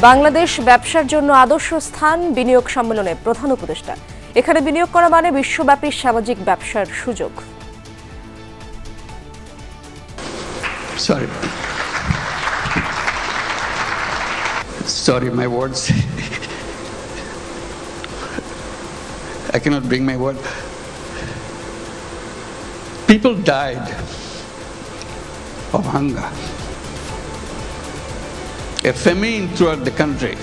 বাংলাদেশ ব্যবসার জন্য আদর্শ স্থান বিনিয়োগ সম্মেলনে প্রধান উপদেষ্টা। এখানে বিনিয়োগ করা মানে বিশ্বব্যাপী সামাজিক ব্যবসার সুযোগ। Sorry, my words. I cannot bring my word. People died of hunger. A famine throughout the country.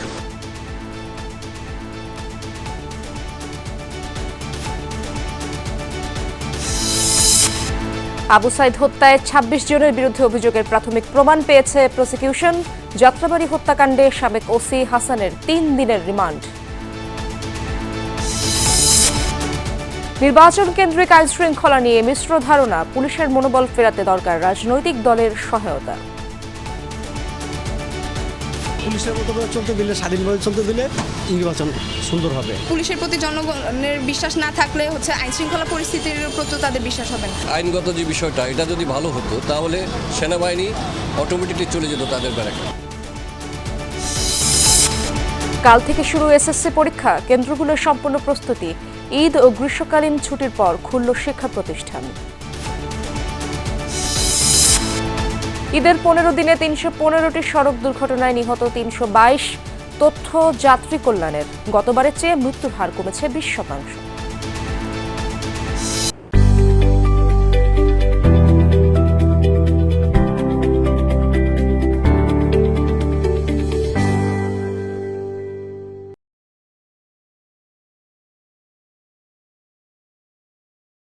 Abu Saeed হত্যায় ২৬ জনের বিরুদ্ধে অভিযোগের প্রাথমিক প্রমাণ পেয়েছে প্রসিকিউশন। যাত্রাবাড়ী হত্যাকাণ্ডে সাবেক ওসি হাসানের ৩ দিনের রিমান্ড। নির্বাচন কেন্দ্রিক আইন শৃঙ্খলা নিয়ে মিশ্র ধারণা, পুলিশের মনোবল ফেরাতে দরকার রাজনৈতিক দলের সহায়তা। পুলিশের মতো করে চলতে দিলে, স্বাধীনভাবে চলতে দিলে নির্বাচন সুন্দর হবে। পুলিশের প্রতি জনগণের বিশ্বাস না থাকলে আইন শৃঙ্খলা পরিস্থিতির প্রতি তাদের বিশ্বাস হবে না। আইনগত যে বিষয়টা, এটা যদি ভালো হতো তাহলে সেনাবাহিনী অটোমেটিকলি চলে যেত তাদের ব্যারাকে। কাল থেকে শুরু এসএসসি পরীক্ষা, কেন্দ্রগুলোর সম্পূর্ণ প্রস্তুতি। ঈদ ও গ্রীষ্মকালীন ছুটির পর খুলল শিক্ষা প্রতিষ্ঠান। ঈদের ১৫ দিনে ৩১৫টি সড়ক দুর্ঘটনায় নিহত ৩২২। তথ্য যাত্রী কল্যাণের, গতবারের চেয়ে মৃত্যুর হার কমেছে ২০%।